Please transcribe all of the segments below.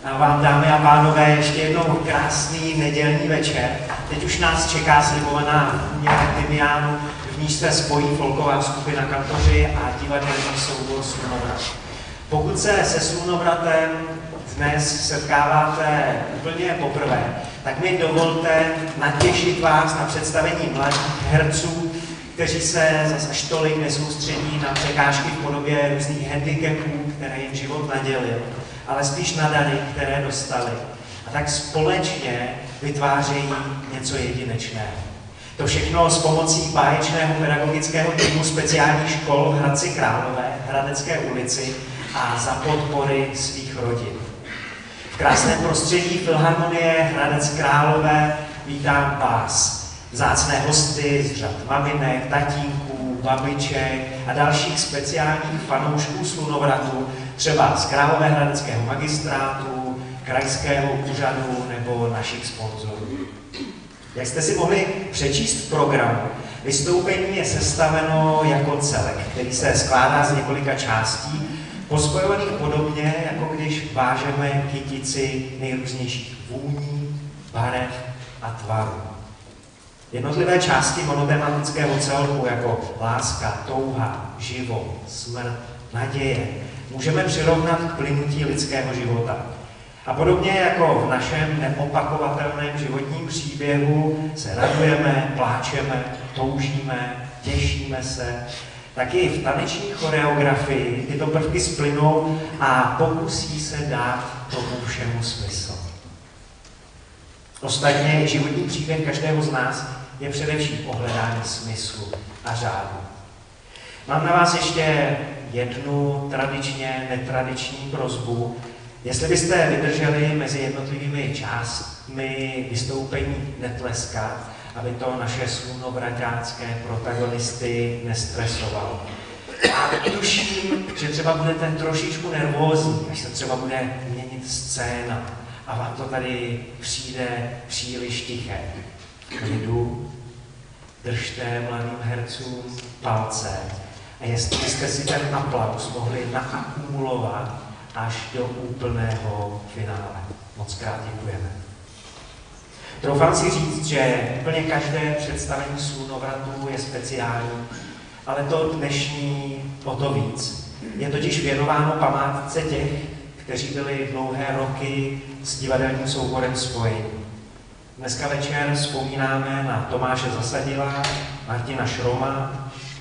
A vám, dámy a pánové, ještě jednou krásný nedělní večer. Teď už nás čeká slibovaná Umělek Timiánu, v níž se spojí folková skupina Kantoři a divadelní soubor Slunovrat. Pokud se se Slunovratem dnes setkáváte úplně poprvé, tak mi dovolte natěšit vás na představení mladých herců, kteří se zas až tolik nesoustředí na překážky v podobě různých handicapů, které jim život nadělil, ale spíš na dary, které dostali. A tak společně vytvářejí něco jedinečného. To všechno s pomocí báječného pedagogického týmu speciálních škol v Hradci Králové, Hradecké ulici a za podpory svých rodin. V krásném prostředí Filharmonie Hradec Králové vítám vás, vzácné hosty z řad maminek, tatínků, babiček a dalších speciálních fanoušků Slunovratu, třeba z Královéhradeckého magistrátu, krajského úřadu nebo našich sponzorů. Jak jste si mohli přečíst v programu, vystoupení je sestaveno jako celek, který se skládá z několika částí, pospojovaných podobně, jako když vážeme kytici nejrůznějších vůní, barev a tvarů. Jednotlivé části monotematického celku, jako láska, touha, život, smrt, naděje, můžeme přirovnat k plynutí lidského života. A podobně jako v našem neopakovatelném životním příběhu se radujeme, pláčeme, toužíme, těšíme se, tak i v taneční choreografii tyto prvky splynou a pokusí se dát tomu všemu smysl. Ostatně životní příběh každého z nás je především o hledání smyslu a řádu. Mám na vás ještě jednu tradičně netradiční prosbu. Jestli byste vydrželi mezi jednotlivými částmi vystoupení netleskat, aby to naše slunovraťácké protagonisty nestresovalo. A tuším, že třeba budete trošičku nervózní, až se třeba bude měnit scéna a vám to tady přijde příliš tiché. Klidu, držte mladým hercům palce a jestli byste si ten aplaus mohli naakumulovat až do úplného finále. Moc krát děkujeme. Troufám si říct, že úplně každé představení Slunovratu je speciální, ale to dnešní o to víc. Je totiž věnováno památce těch, kteří byli dlouhé roky s divadelním souborem spojeni. Dneska večer vzpomínáme na Tomáše Zasadila, Martina Šroma,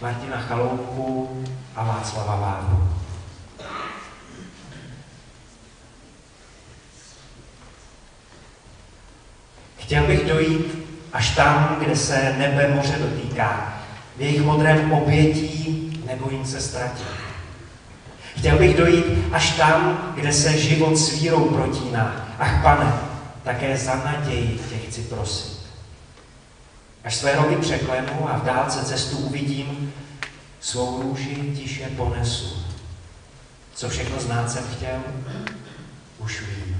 Martina Chaloupku a Václava Váhu. Chtěl bych dojít až tam, kde se nebe moře dotýká. V jejich modrém obětí nebojím se ztratit. Chtěl bych dojít až tam, kde se život s vírou protíná. Ach, Pane, také za naději tě chci prosit. Až své roky překlenu a v dálce cestu uvidím, svou růži tiše ponesu. Co všechno znát jsem chtěl, už vím.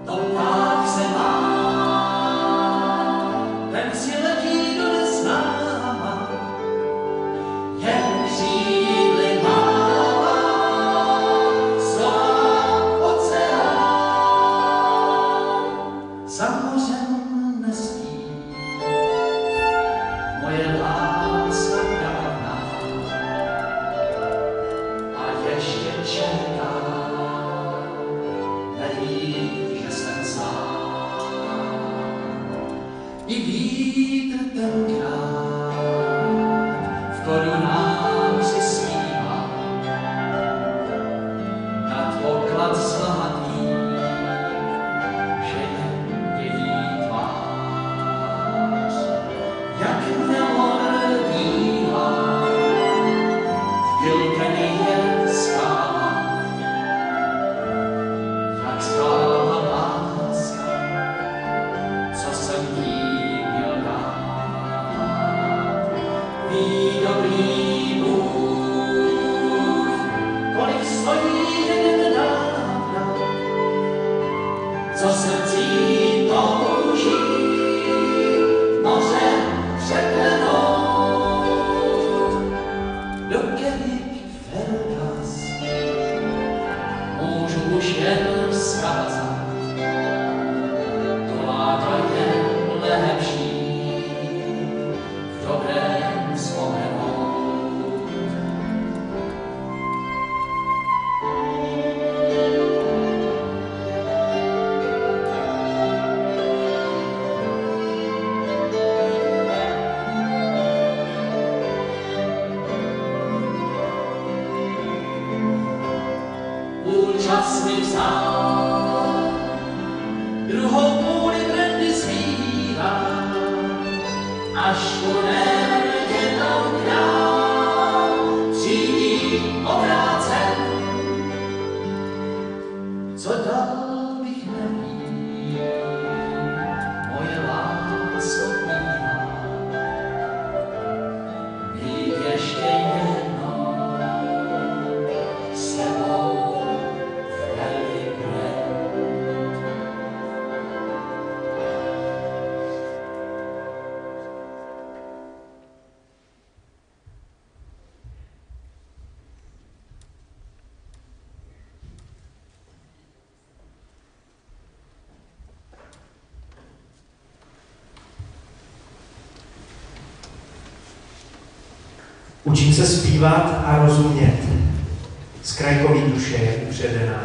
To tak se má za mořem nespí, moje láska dávná a ještě čeká, neví, že jsem sám. I vítr tenkrát v korunách si zpívá nad oklad zlatý, že je její tvář, jak nelodíla v vylkený je skála, jak zkála láska, co jsem jí měl dát. Ví dobrý Bůh, kolik stojí jeden návrat, co srdcí touží moře překlenout. Dokedyť Ferraz můžu už jen vzkázat, to láka je lepší v dobrém vzpomenout. Půl čas mi vzal, druhou půli trendy svírá, až budem jednou přijít obrácen. Co dál bych neví, moje lásko bývá, být ještě jednou s tebou Velgrad. Učím se zpívat a rozumět. Z krajkový duše je upředená.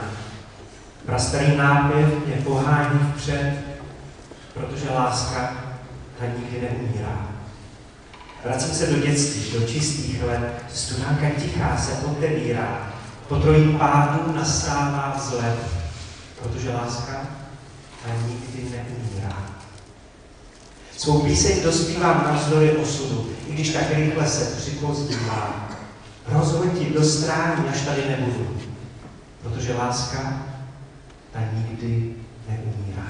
Prastarý nápěv mě pohání vpřed, protože láska ta nikdy neumírá. Vracím se do dětství, do čistých let, studánka tichá se otevírá, po trojím pádu nastává vzlet, protože láska ta nikdy neumírá. Svou píseň dospívám navzdory osudu, i když tak rychle se připozdívá. Rozhodit do strání, až tady nebudu, protože láska ta nikdy neumírá.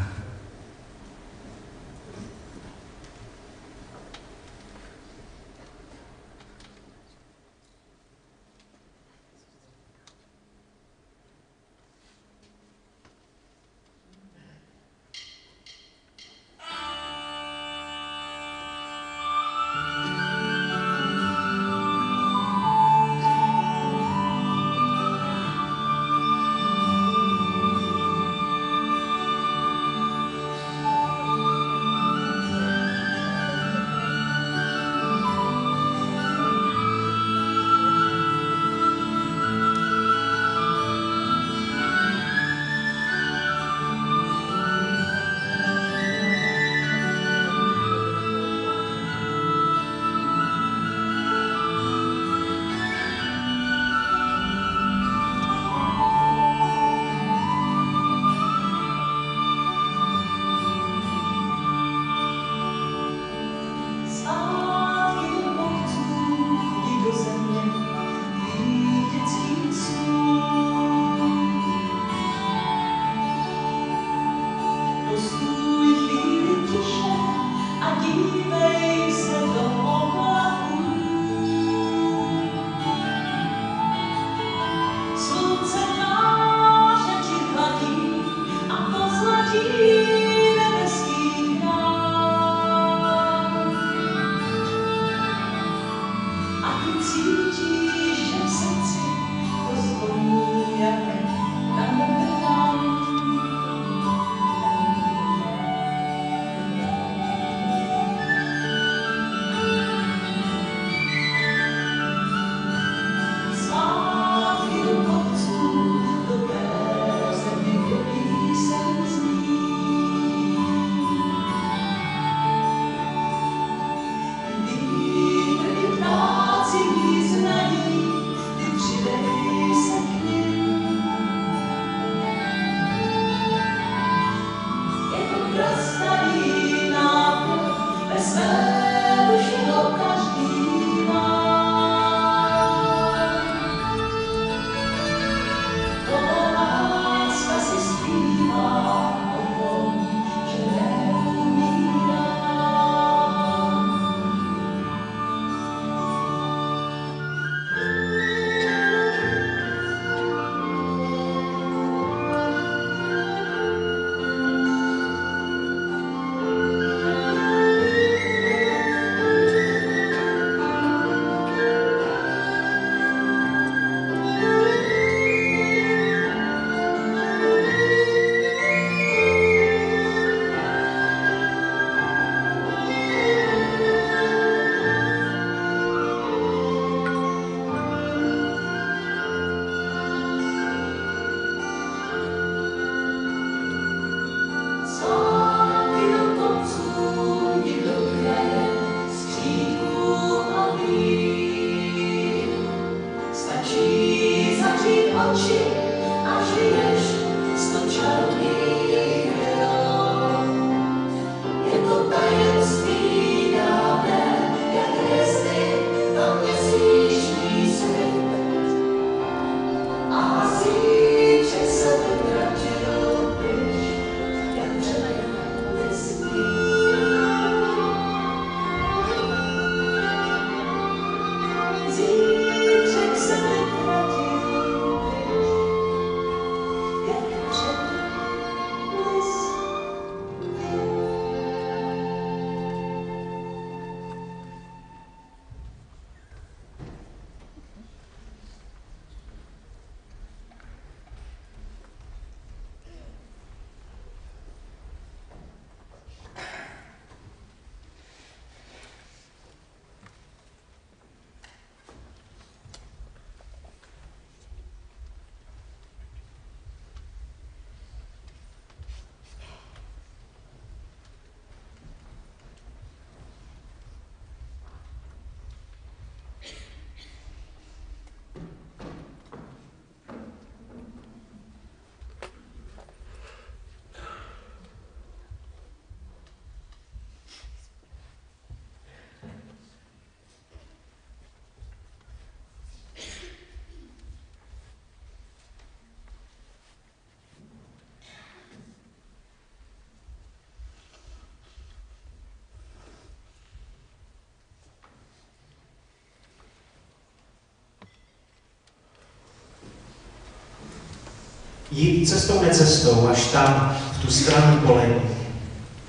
Jít cestou necestou až tam, v tu stranu polení.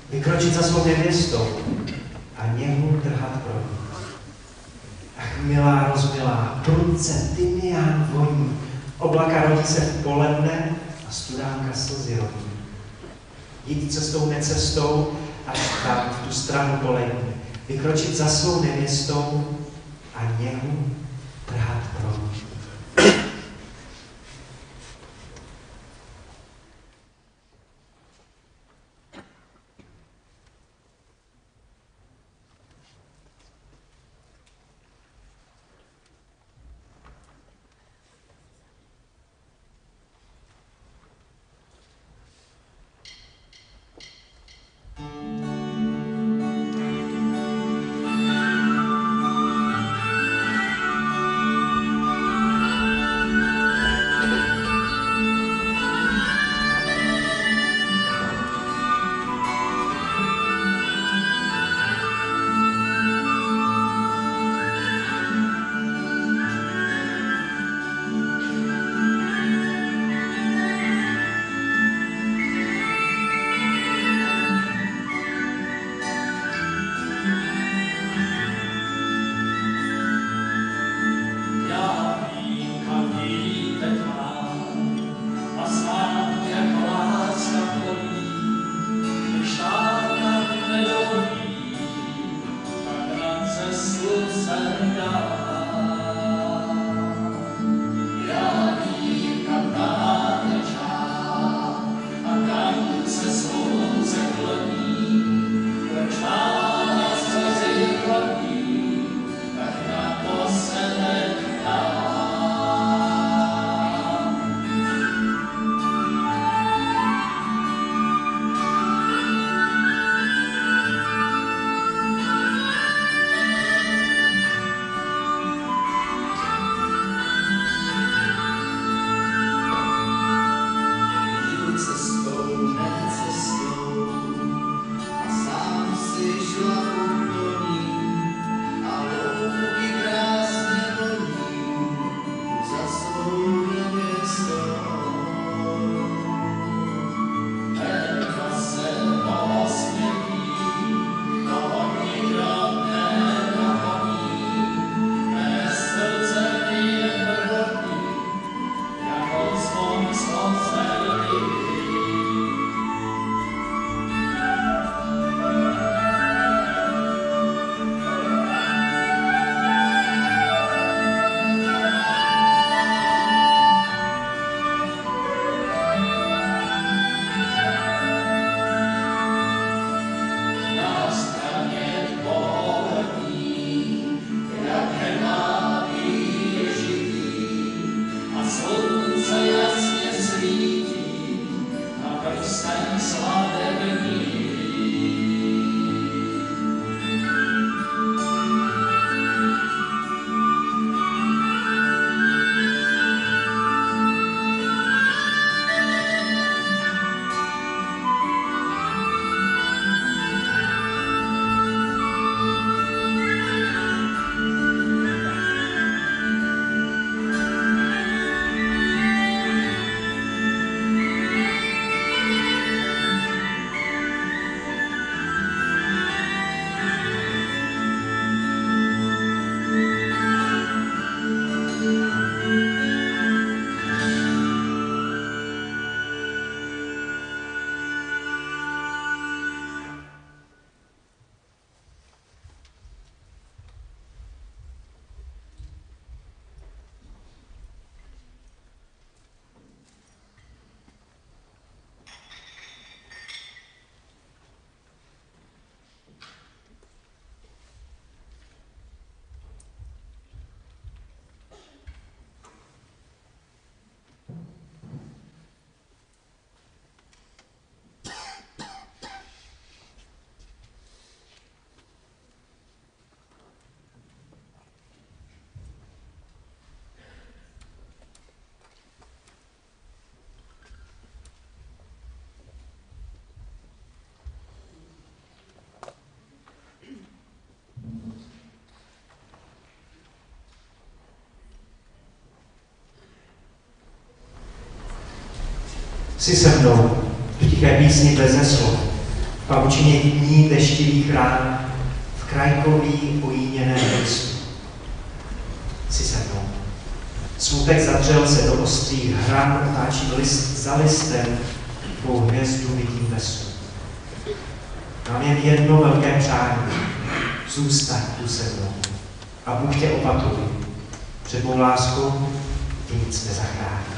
Vykročit za svou nevěstou a něhu trhat pro ní. Ach, milá, rozmilá, prudce tymián voní, oblaka rodí se v poledne a studánka slzy rodí. Jít cestou necestou až tam, v tu stranu polení. Vykročit za svou nevěstou a něhu trhat pro ní. Jsi se mnou v tiché písni beze slov, v pavučině dní deštivých rán, v krajkový ujíněné listu. Jsi se mnou. Smutek zadřel se do ostrých hran, otáčím list za listem, tvou hvězdu vidím ve snu. Mám jen jedno velké přání, zůstaň tu se mnou a Bůh tě opatruj. Před mou láskou tě nic nezachrání.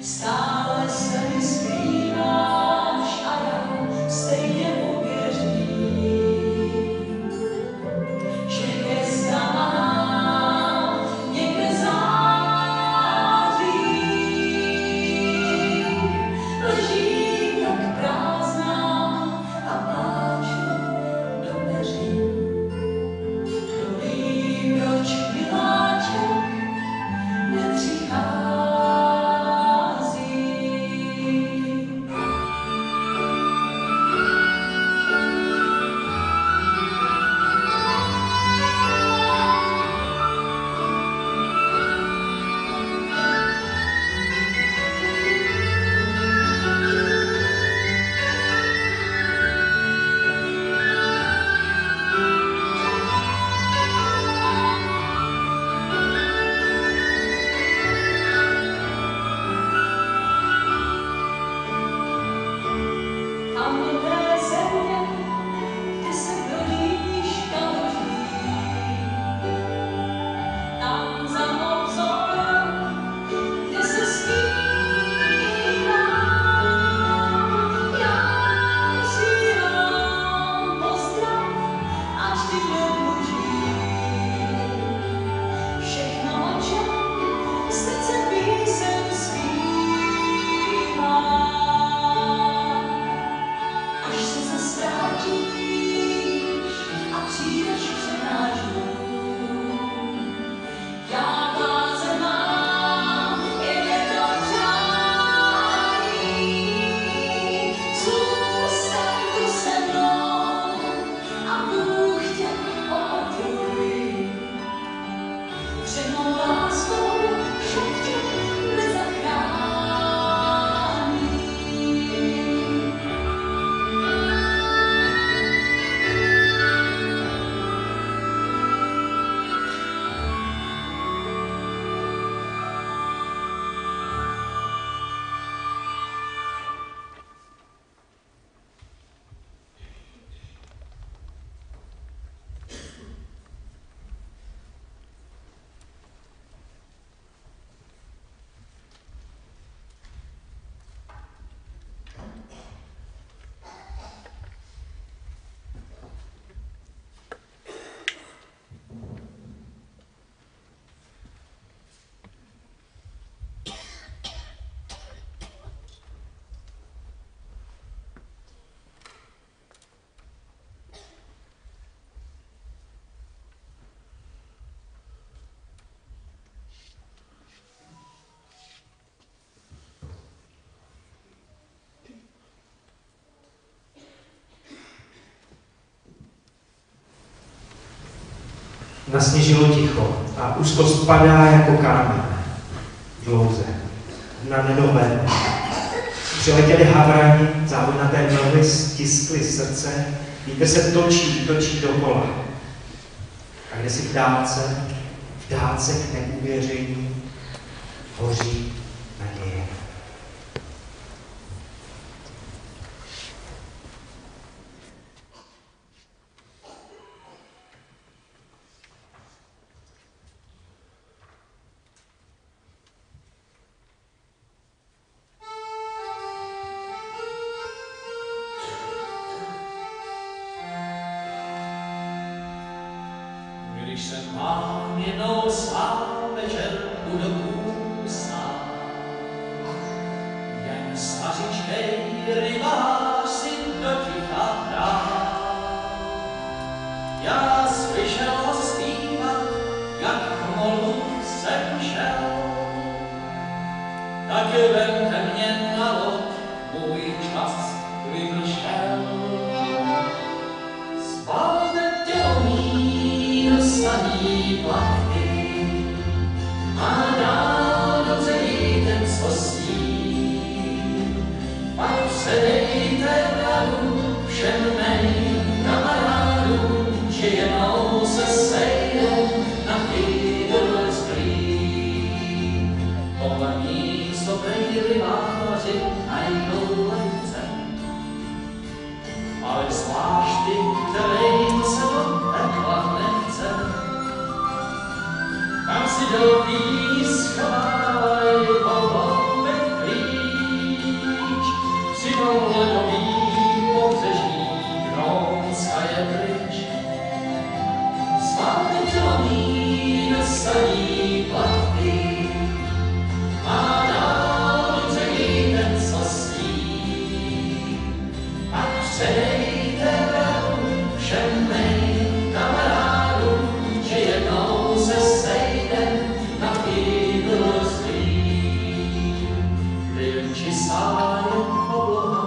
Stále se mi Nasněžilo ticho a úzkost padá jako kámen. Dlouze. Na nedohlednu. Přiletěli havrani, závinaté mlhy stiskly srdce, vítr se točí dokola. A kde si v dálce k neuvěření hoří naděje. Když jsem mám jednou sám večer u domu sám, jen stařičkej rybář si do ticha hrál. Já slyšel ho zpívat, jak k molu jsem šel, tak vemte mě na loď, můj čas vypršel. Spálte tělo mír saní plachty a dál do celý ten sostí. Pak předejte radu všem mým kamarádům, že jednou se sejdem na Pídlskrý. Tohle místo prý rybáři najdou lehce, ale zvlášť ty, kterým se to pekla nechce. Tam si dolí schovávaj pohlobek klíč, si do ledový pobřeží Grónska je pryč. Svátek tělomí nesaní platky a dál celý ten sostí. A předejte radu všem mým kamarádům, že jednou se sejdem na Pídlskrý. Klid čistá je obloha,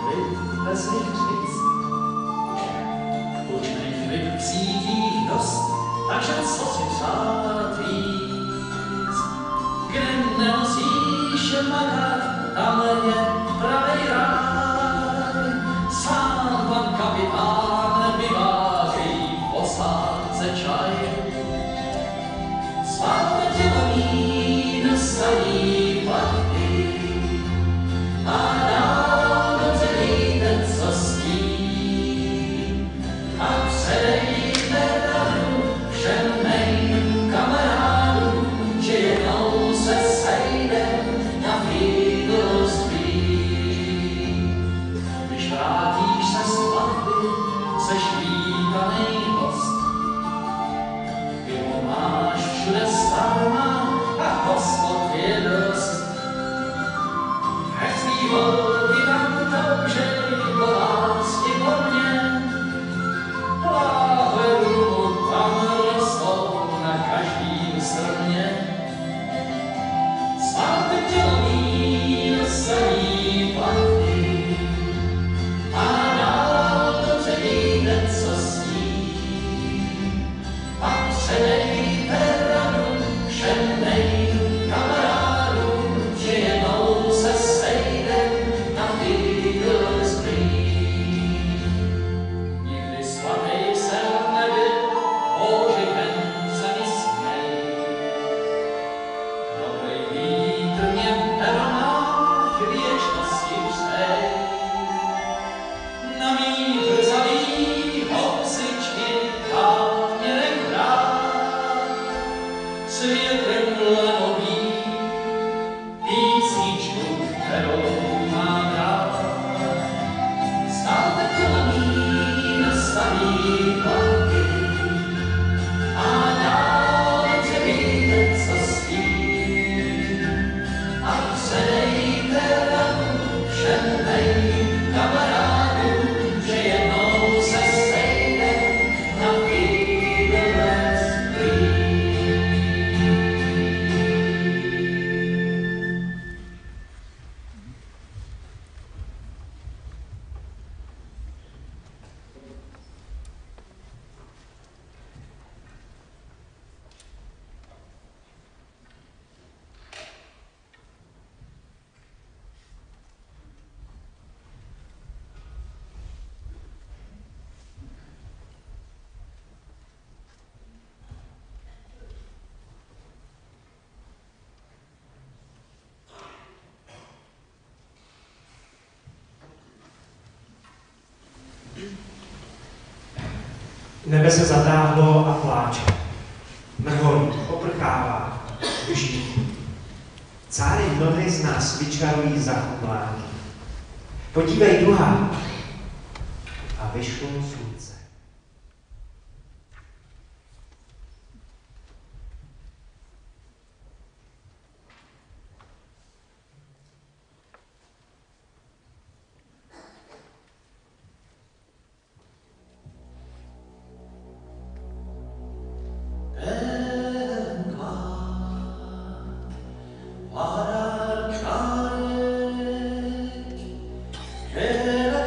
klid bez hřic. Tučných ryb cítí dost, takže co si přát víc. Kde nemusíš makat, tam je pravej ráj. Sám pan kapitán vyváří posádce čaj. Svátek tělomí nesaní plachty a dál do celý ten sostí. A předejte radu všem mým kamarádům, že jednou se sejdem na Pídlskrý. Když vrátíš se z plavby, seš vítanej host. Pivo máš všude zdarma a hospod je dost. Nechcí holky tam toužej po lásky po mně, láhve rumu tam rostou na každým strmě. Svátek tělomí nesaní plachty a dál do celý den sostí. A předejte radu všem mým kamarádům, že jednou se sejdem Nebe se zatáhlo a pláče. Mrholí, poprchává, bží. Cáry mnohdy z nás vyčarují za chudláky. Podívej duha a vyšlo slunce. Che la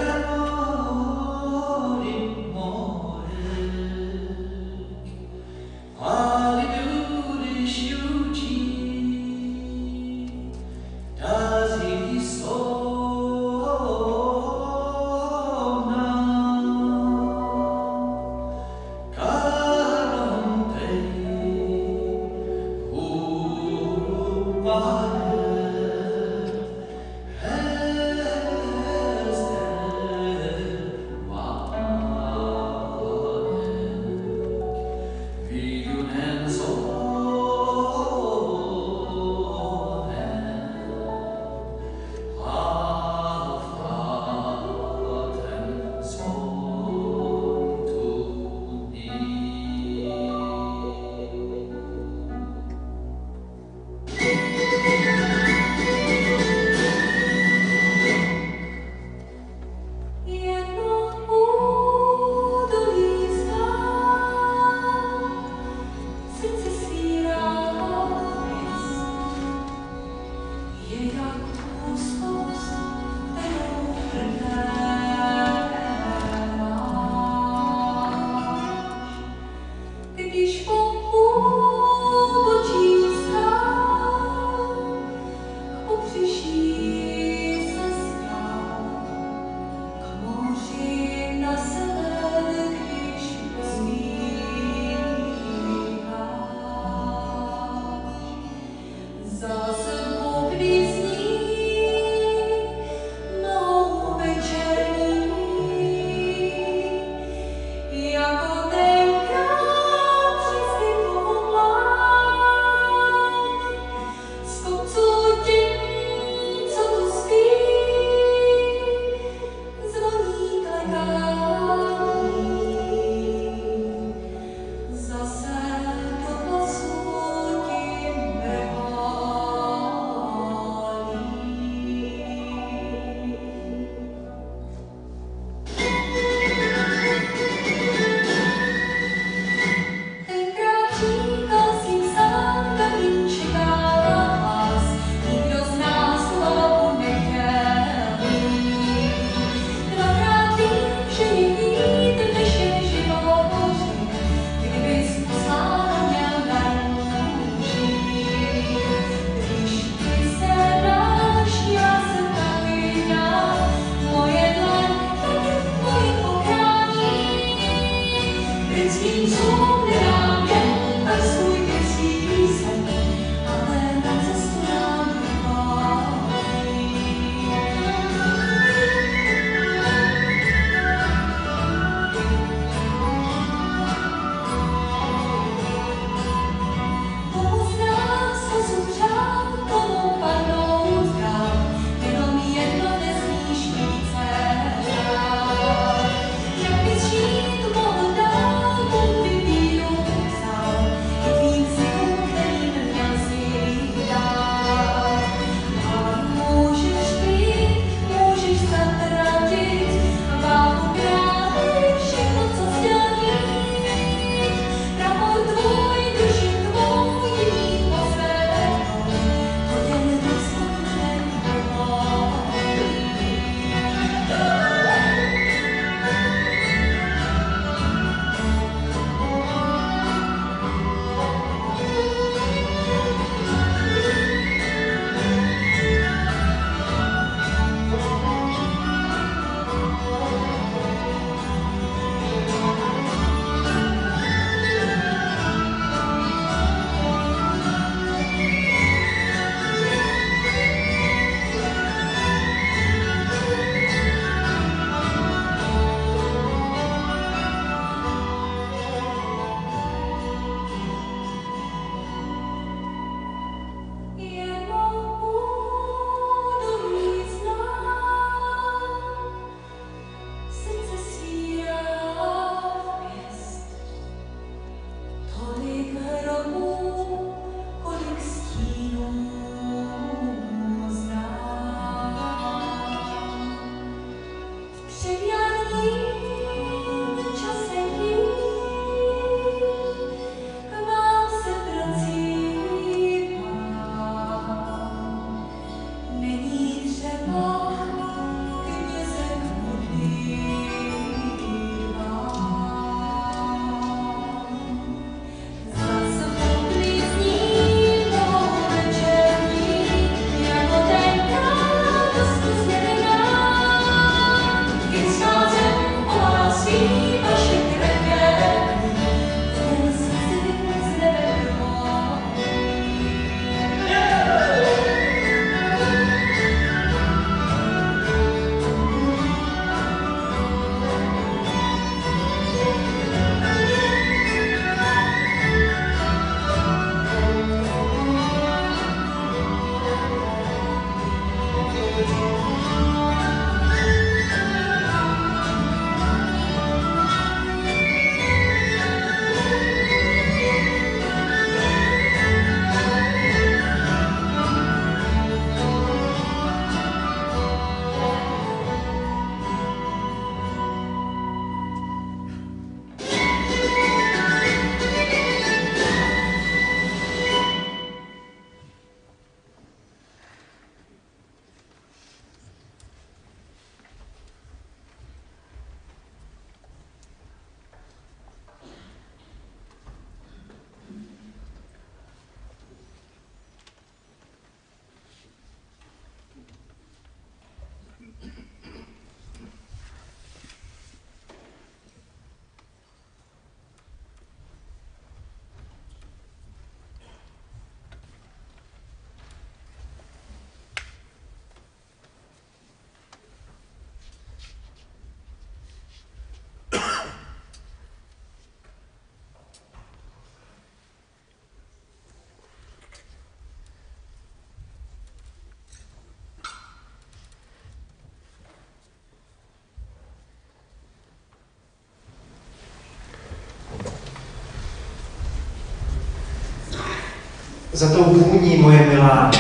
Za tou vůní, moje milá,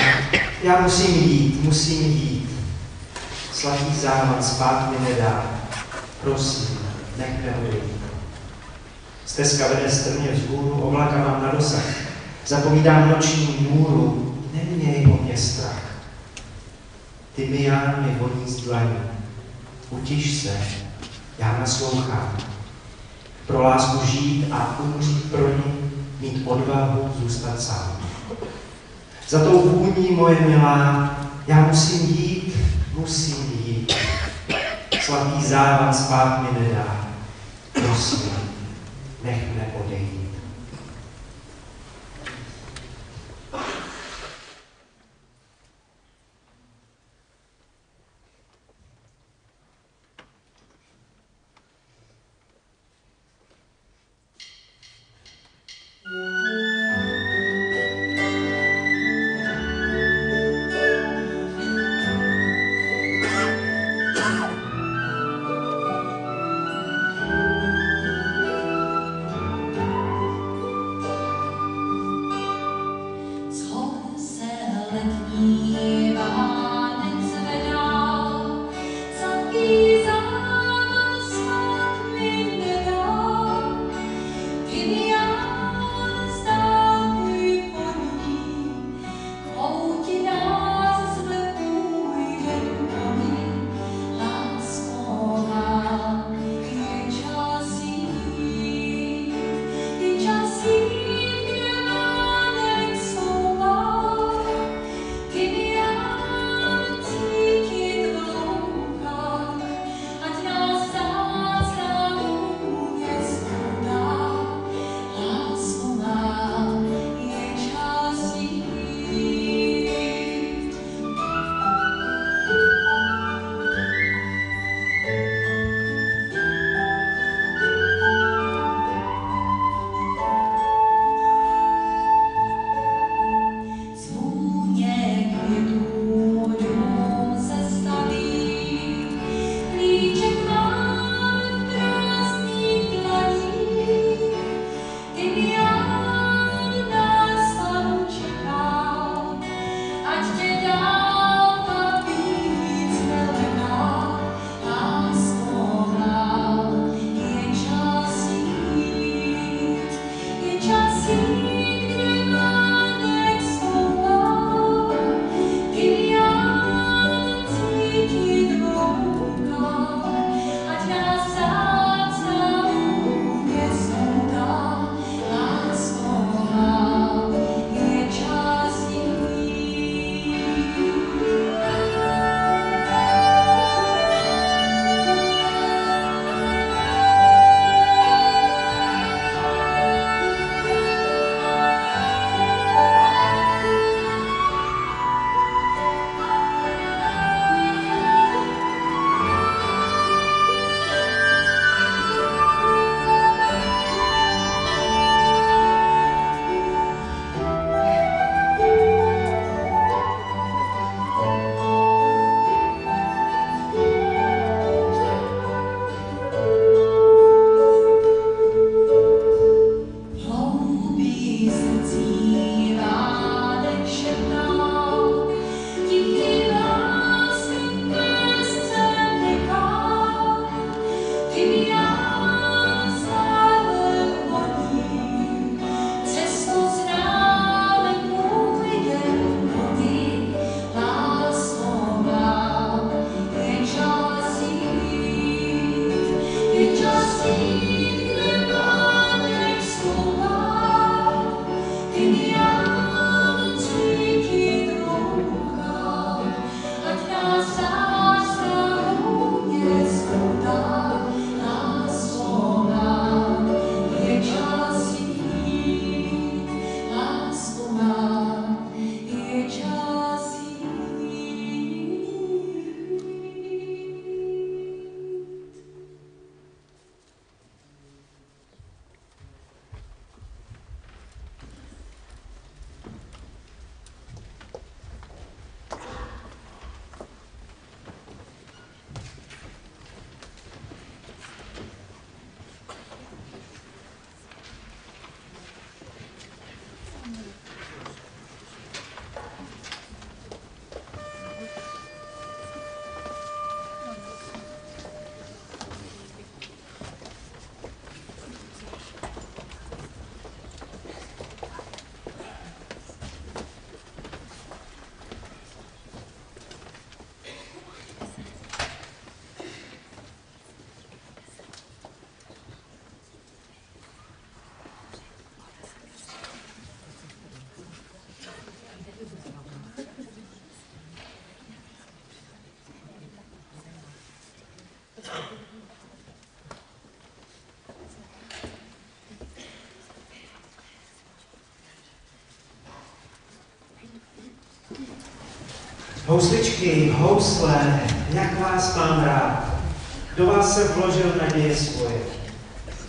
já musím jít. Sladký závan spát mi nedá. Prosím, nech mě odejít. Stezka vede strmě vzhůru, oblaka mám na dosah. Zapovídám noční můru, neměj o mě strach. Tymián mi voní z dlaní. Utiš se, já naslouchám. Pro lásku žít a umřít pro ní, mít odvahu zůstat sám. Za tou vůní, moje milá, já musím jít. Sladký závan spát mi nedá. Prosím, nech mne odejít. Housličky, housle, jak vás mám rád. Do vás jsem vložil naděje svoje.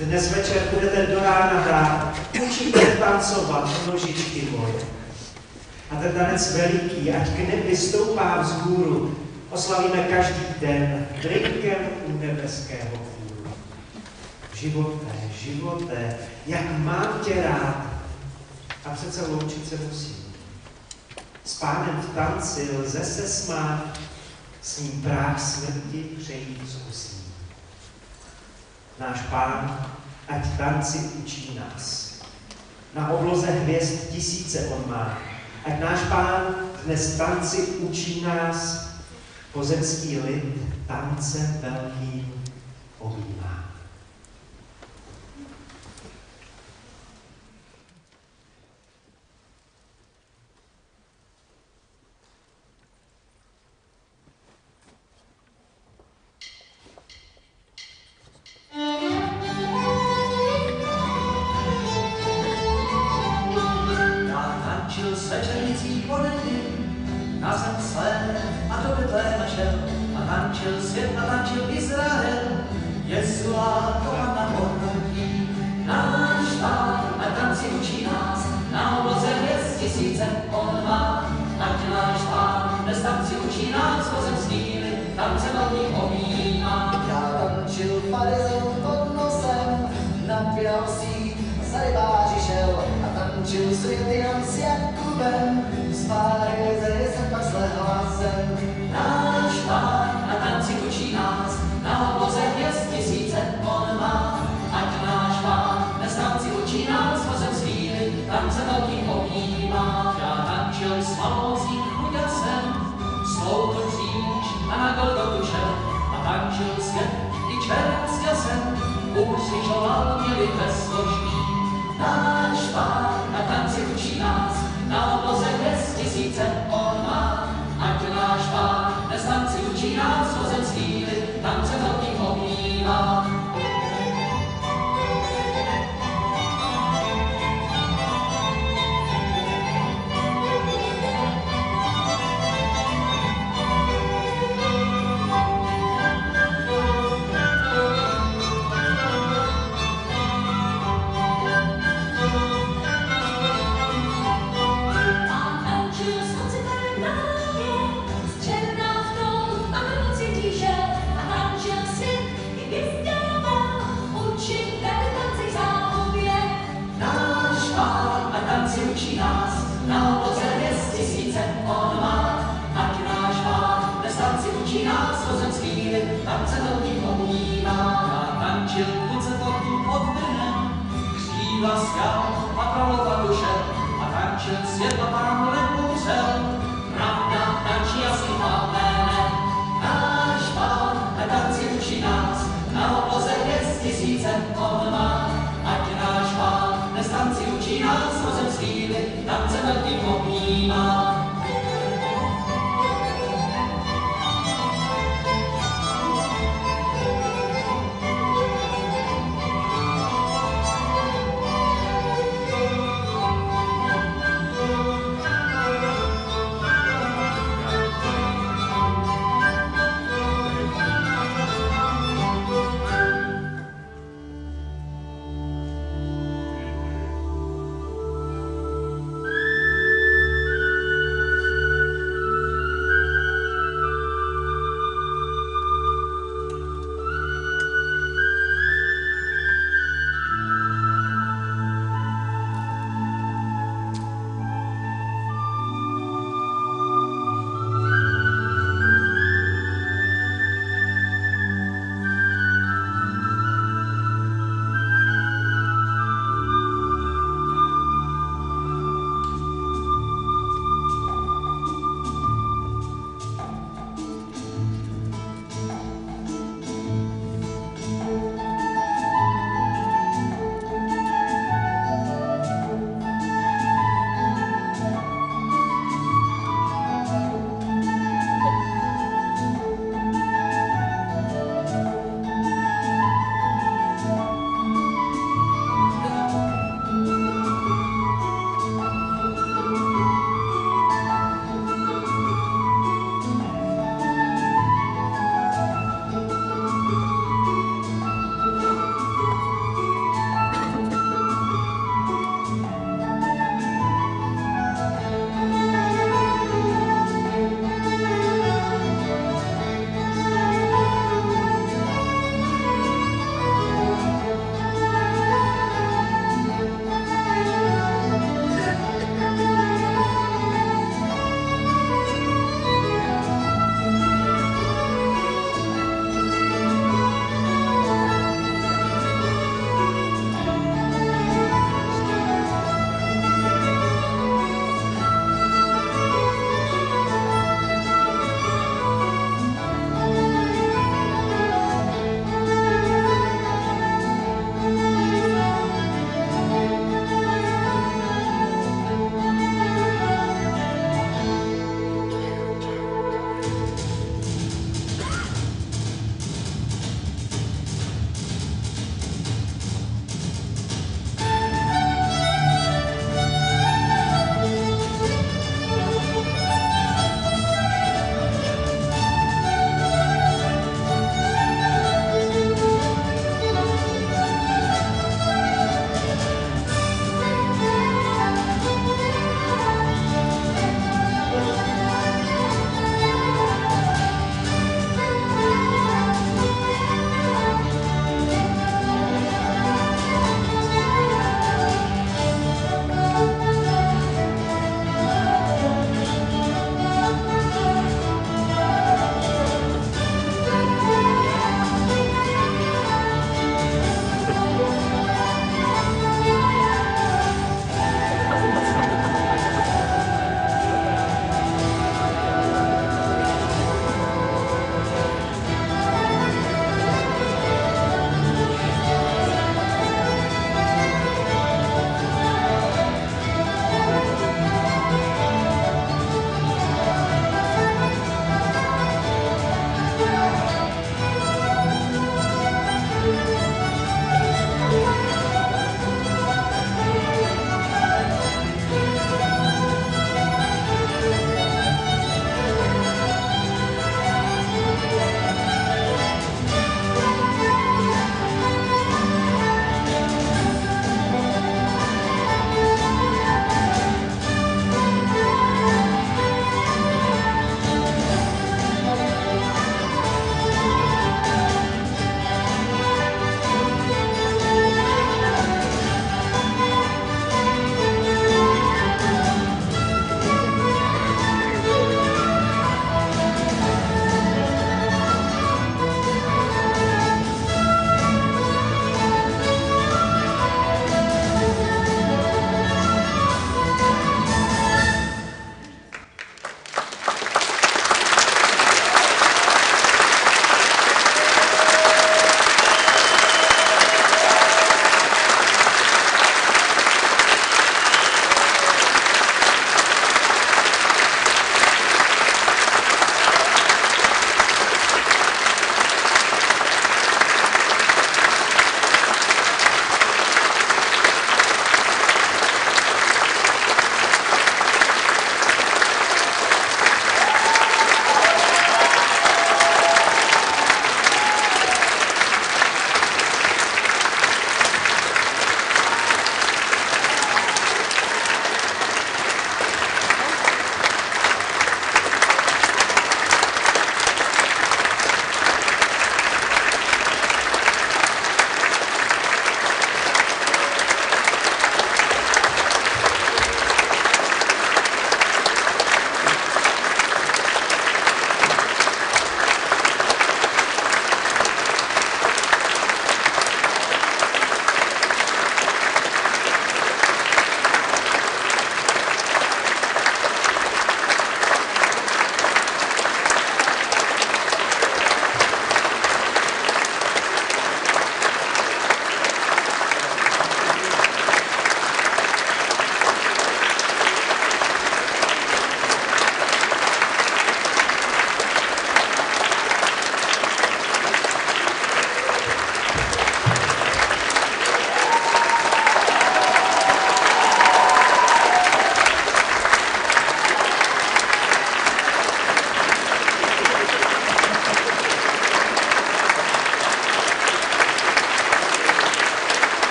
Dnes večer budete do rána hrát, učíte tancovat nožičky moje. A ten tanec veliký, ať k nebi stoupá vzhůru, oslavíme každý den drinkem u nebeského půru. Živote, jak mám tě rád, a přece loučit se musím. S pánem v tanci lze se smát, s ním práh smrti přejít zkusím. Náš pán, ať tanci učí nás. Na obloze hvězd tisíce on má, ať náš pán dnes tanci učí nás, pozemský lid tancem velkým objímá.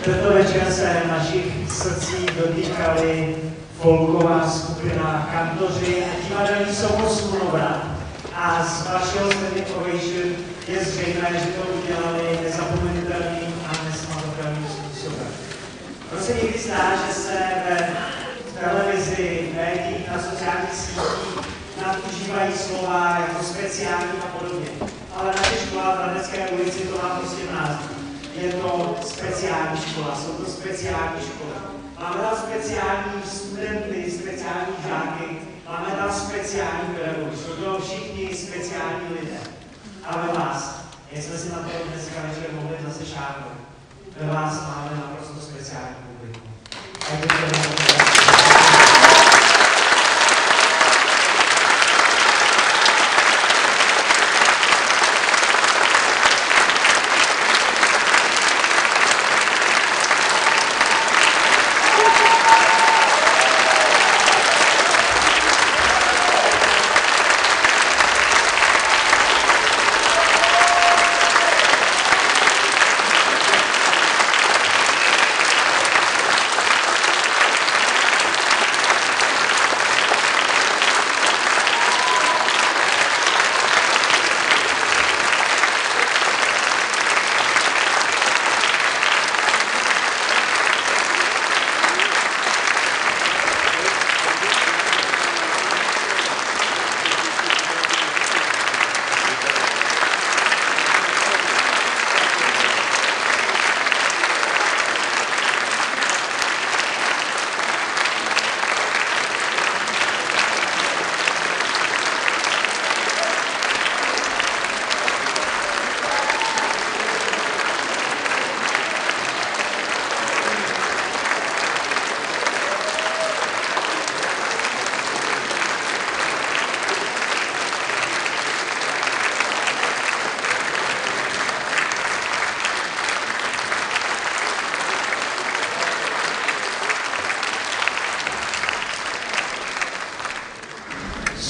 Tento večer se našich srdcí dotýkali folková skupina Kantoři a divadelní soubor Slunovrat. A z vašeho standing ovation je zřejmé, že to udělali nezapomenutelným a nesmazatelným způsobem. To se někdy zdá, že se v televizi, médiích, na sociálních sítích nadužívají slova jako speciální a podobně. Ale naše škola v Hradecké ulici to má prostě název. Je to speciální škola, jsou to speciální školy. Máme tam speciální studenty, speciální žáky, máme tam speciální pedagogy, jsou to všichni speciální lidé. A ve vás, jak jsme si na to dneska večer mohli zase šáhnout, ve vás máme naprosto speciální publikum.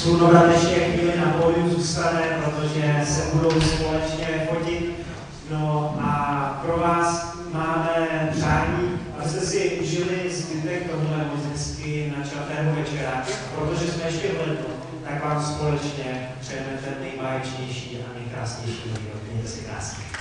Slunovrat ještě chvíli na pódiu zůstane, protože se budou společně fotit. No a pro vás máme přání, abyste si užili zbytek tohle muzicky načatého večera. Protože jsme ještě v lednu, tak vám společně přejeme ten nejbáječnější a nejkrásnější rok. Mějte si krásně.